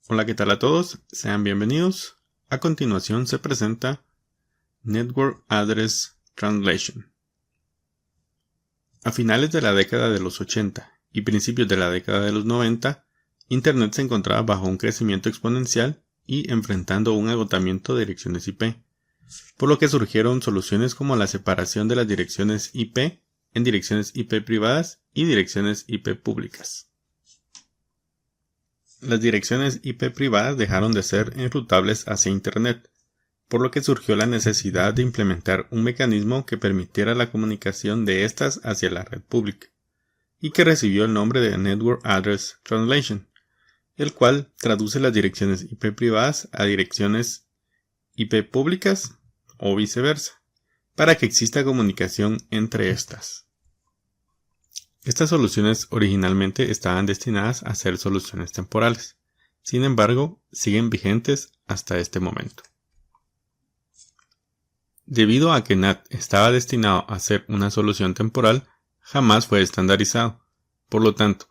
Hola, ¿qué tal a todos? Sean bienvenidos. A continuación se presenta Network Address Translation. A finales de la década de los 80 y principios de la década de los 90, Internet se encontraba bajo un crecimiento exponencial y enfrentando un agotamiento de direcciones IP, por lo que surgieron soluciones como la separación de las direcciones IP en direcciones IP privadas y direcciones IP públicas. Las direcciones IP privadas dejaron de ser enrutables hacia Internet, por lo que surgió la necesidad de implementar un mecanismo que permitiera la comunicación de estas hacia la red pública, y que recibió el nombre de Network Address Translation, el cual traduce las direcciones IP privadas a direcciones IP públicas o viceversa, para que exista comunicación entre estas. Estas soluciones originalmente estaban destinadas a ser soluciones temporales, sin embargo, siguen vigentes hasta este momento. Debido a que NAT estaba destinado a ser una solución temporal, jamás fue estandarizado. Por lo tanto,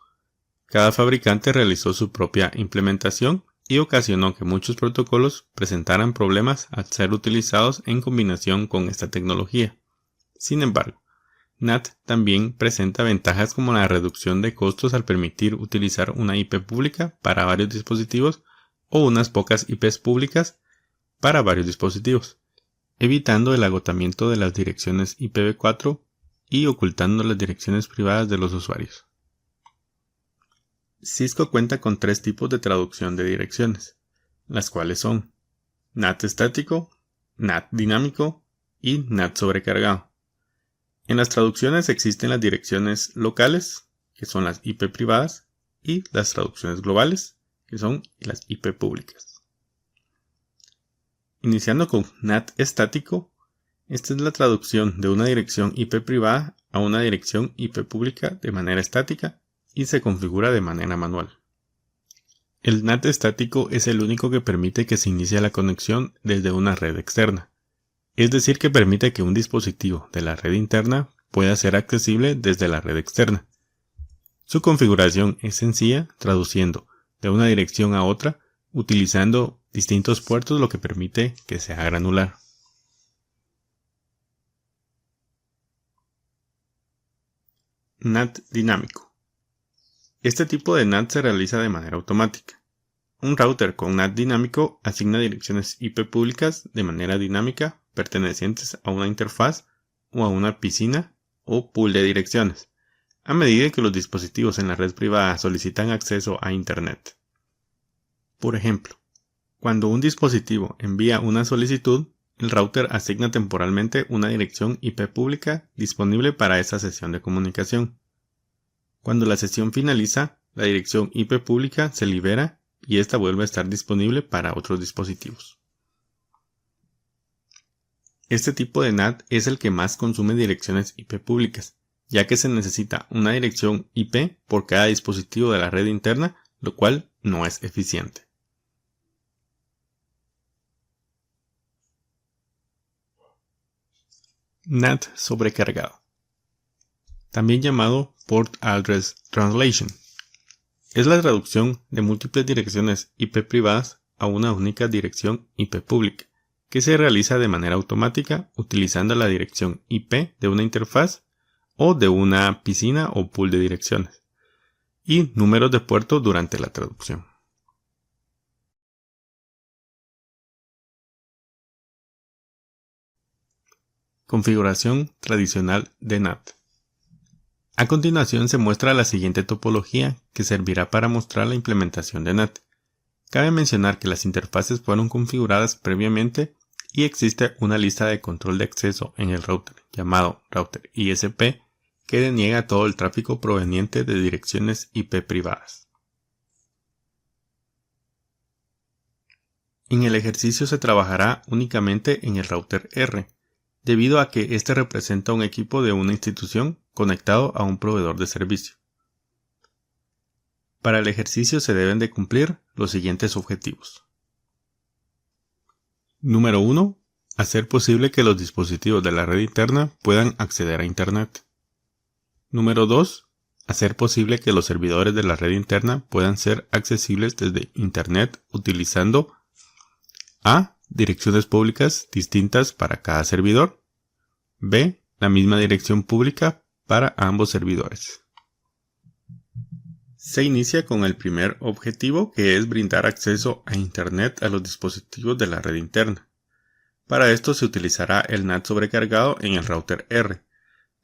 cada fabricante realizó su propia implementación y ocasionó que muchos protocolos presentaran problemas al ser utilizados en combinación con esta tecnología. Sin embargo, NAT también presenta ventajas como la reducción de costos al permitir utilizar una IP pública para varios dispositivos o unas pocas IPs públicas para varios dispositivos, evitando el agotamiento de las direcciones IPv4 y ocultando las direcciones privadas de los usuarios. Cisco cuenta con tres tipos de traducción de direcciones, las cuales son NAT estático, NAT dinámico y NAT sobrecargado. En las traducciones existen las direcciones locales, que son las IP privadas, y las traducciones globales, que son las IP públicas. Iniciando con NAT estático, esta es la traducción de una dirección IP privada a una dirección IP pública de manera estática y se configura de manera manual. El NAT estático es el único que permite que se inicie la conexión desde una red externa, es decir que permite que un dispositivo de la red interna pueda ser accesible desde la red externa. Su configuración es sencilla, traduciendo de una dirección a otra, utilizando distintos puertos, lo que permite que sea granular. NAT dinámico. Este tipo de NAT se realiza de manera automática. Un router con NAT dinámico asigna direcciones IP públicas de manera dinámica pertenecientes a una interfaz o a una piscina o pool de direcciones, a medida que los dispositivos en la red privada solicitan acceso a Internet. Por ejemplo, cuando un dispositivo envía una solicitud, el router asigna temporalmente una dirección IP pública disponible para esa sesión de comunicación. Cuando la sesión finaliza, la dirección IP pública se libera y esta vuelve a estar disponible para otros dispositivos. Este tipo de NAT es el que más consume direcciones IP públicas, ya que se necesita una dirección IP por cada dispositivo de la red interna, lo cual no es eficiente. NAT sobrecargado, también llamado Port Address Translation. Es la traducción de múltiples direcciones IP privadas a una única dirección IP pública, que se realiza de manera automática utilizando la dirección IP de una interfaz o de una piscina o pool de direcciones, y números de puerto durante la traducción. Configuración tradicional de NAT. A continuación se muestra la siguiente topología que servirá para mostrar la implementación de NAT. Cabe mencionar que las interfaces fueron configuradas previamente y existe una lista de control de acceso en el router llamado router ISP que deniega todo el tráfico proveniente de direcciones IP privadas. En el ejercicio se trabajará únicamente en el router R, debido a que este representa un equipo de una institución conectado a un proveedor de servicio. Para el ejercicio se deben de cumplir los siguientes objetivos. Número 1. Hacer posible que los dispositivos de la red interna puedan acceder a Internet. Número 2. hacer posible que los servidores de la red interna puedan ser accesibles desde Internet utilizando A. Direcciones públicas distintas para cada servidor. B. La misma dirección pública para ambos servidores. Se inicia con el primer objetivo, que es brindar acceso a Internet a los dispositivos de la red interna. Para esto se utilizará el NAT sobrecargado en el router R,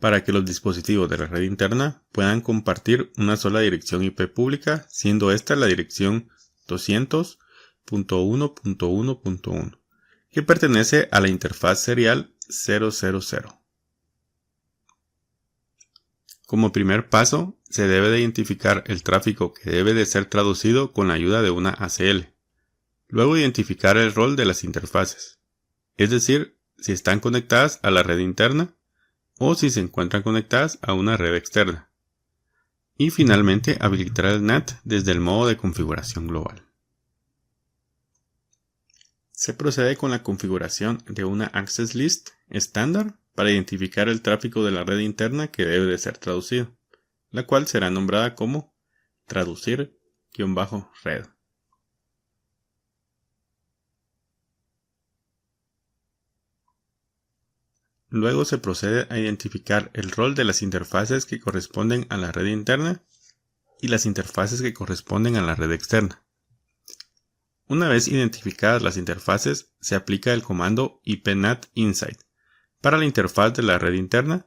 para que los dispositivos de la red interna puedan compartir una sola dirección IP pública, siendo esta la dirección 200.1.1.1, que pertenece a la interfaz serial 000. Como primer paso, se debe de identificar el tráfico que debe de ser traducido con la ayuda de una ACL. Luego identificar el rol de las interfaces, es decir, si están conectadas a la red interna o si se encuentran conectadas a una red externa. Y finalmente habilitar el NAT desde el modo de configuración global. Se procede con la configuración de una Access List estándar para identificar el tráfico de la red interna que debe de ser traducido, la cual será nombrada como traducir-red. Luego se procede a identificar el rol de las interfaces que corresponden a la red interna y las interfaces que corresponden a la red externa. Una vez identificadas las interfaces, se aplica el comando ipnat_inside para la interfaz de la red interna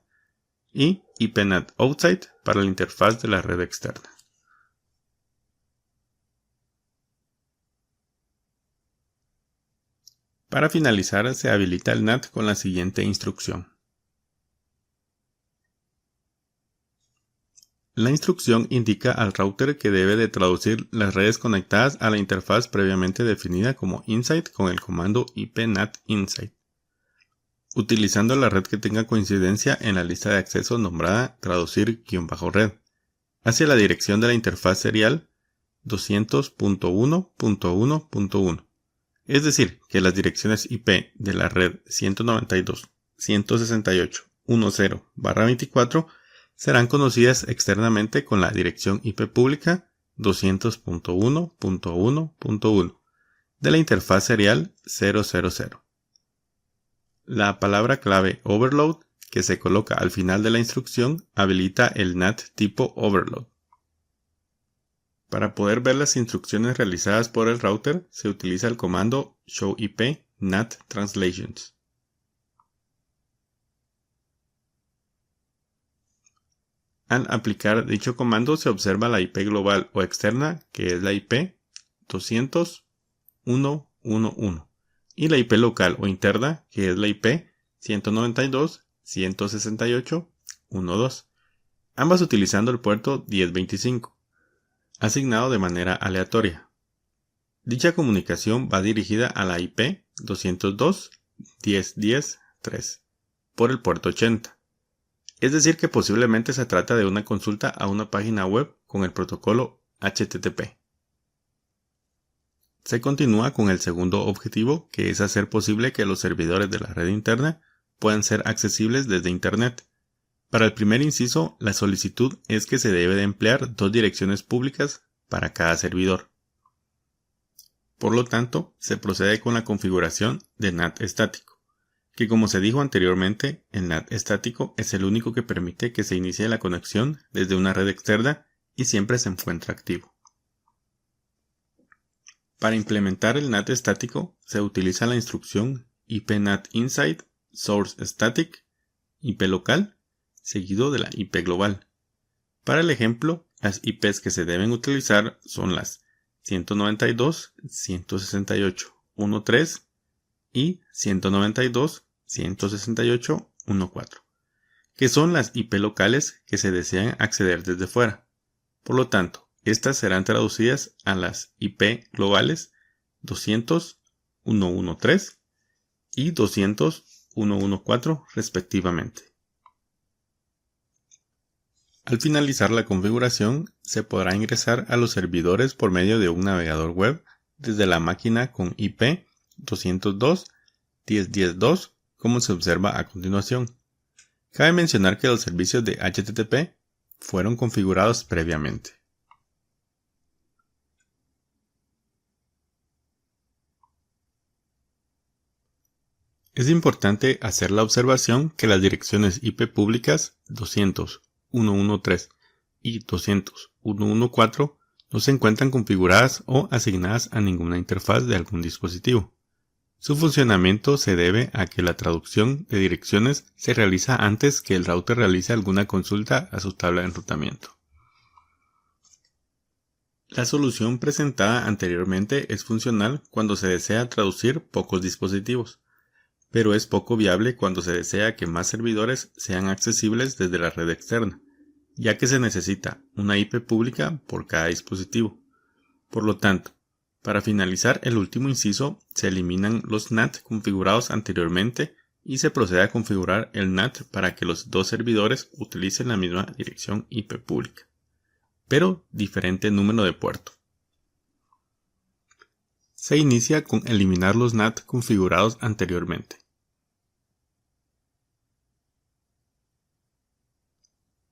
y ipnat_outside para la interfaz de la red externa. Para finalizar, se habilita el NAT con la siguiente instrucción. La instrucción indica al router que debe de traducir las redes conectadas a la interfaz previamente definida como inside con el comando ipnat_inside, utilizando la red que tenga coincidencia en la lista de acceso nombrada traducir-red, hacia la dirección de la interfaz serial 200.1.1.1. Es decir, que las direcciones IP de la red 192.168.10/24 serán conocidas externamente con la dirección IP pública 200.1.1.1 de la interfaz serial 000. La palabra clave overload que se coloca al final de la instrucción habilita el NAT tipo overload. Para poder ver las instrucciones realizadas por el router, se utiliza el comando showIP NAT translations. Al aplicar dicho comando se observa la IP global o externa, que es la IP 200.1.1.1, y la IP local o interna, que es la IP 192.168.1.2, ambas utilizando el puerto 1025, asignado de manera aleatoria. Dicha comunicación va dirigida a la IP 202.10.10.3 por el puerto 80. Es decir que posiblemente se trata de una consulta a una página web con el protocolo HTTP. Se continúa con el segundo objetivo, que es hacer posible que los servidores de la red interna puedan ser accesibles desde Internet. Para el primer inciso, la solicitud es que se debe de emplear dos direcciones públicas para cada servidor. Por lo tanto, se procede con la configuración de NAT estático, que como se dijo anteriormente, el NAT estático es el único que permite que se inicie la conexión desde una red externa y siempre se encuentra activo. Para implementar el NAT estático se utiliza la instrucción ipnat_inside source static IP local seguido de la IP global. Para el ejemplo, las IPs que se deben utilizar son las 192.168.1.3 y 192.168.1.4, que son las IP locales que se desean acceder desde fuera. Por lo tanto, estas serán traducidas a las IP globales 200.1.1.3 y 200.1.1.4 respectivamente. Al finalizar la configuración, se podrá ingresar a los servidores por medio de un navegador web desde la máquina con IP 202.10.10.2, como se observa a continuación. Cabe mencionar que los servicios de HTTP fueron configurados previamente. Es importante hacer la observación que las direcciones IP públicas 200.113 y 200.114 no se encuentran configuradas o asignadas a ninguna interfaz de algún dispositivo. Su funcionamiento se debe a que la traducción de direcciones se realiza antes que el router realice alguna consulta a su tabla de enrutamiento. La solución presentada anteriormente es funcional cuando se desea traducir pocos dispositivos, pero es poco viable cuando se desea que más servidores sean accesibles desde la red externa, ya que se necesita una IP pública por cada dispositivo. Por lo tanto, para finalizar el último inciso, se eliminan los NAT configurados anteriormente y se procede a configurar el NAT para que los dos servidores utilicen la misma dirección IP pública, pero diferente número de puerto. Se inicia con eliminar los NAT configurados anteriormente.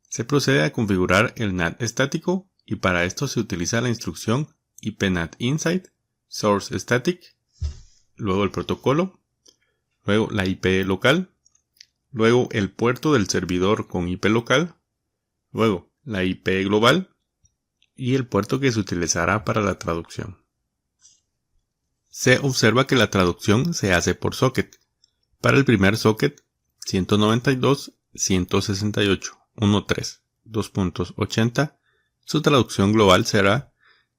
Se procede a configurar el NAT estático y para esto se utiliza la instrucción IPNAT inside, source static, luego el protocolo, luego la IP local, luego el puerto del servidor con IP local, luego la IP global y el puerto que se utilizará para la traducción. Se observa que la traducción se hace por socket. Para el primer socket 192.168.1.3.2.80, su traducción global será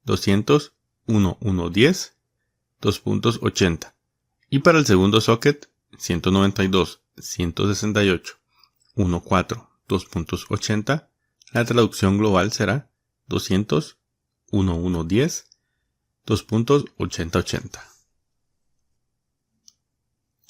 200.1.1.10.2.80 y para el segundo socket 192.168.1.4.2.80 la traducción global será 200.1.1.10.2.8080.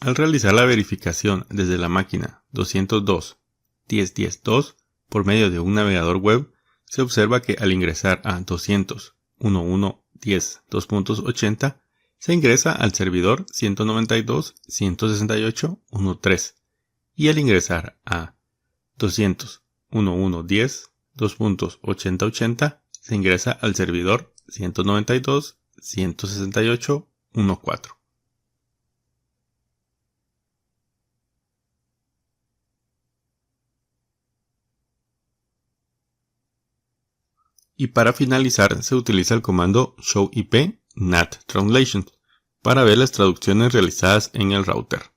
Al realizar la verificación desde la máquina 202.10.10.2 por medio de un navegador web, se observa que al ingresar a 200.1.1.10.2.80 se ingresa al servidor 192.168.1.3 y al ingresar a 200.1.1.10.2.8080 se ingresa al servidor 192.168.1.4. Y para finalizar se utiliza el comando showIP NAT translation para ver las traducciones realizadas en el router.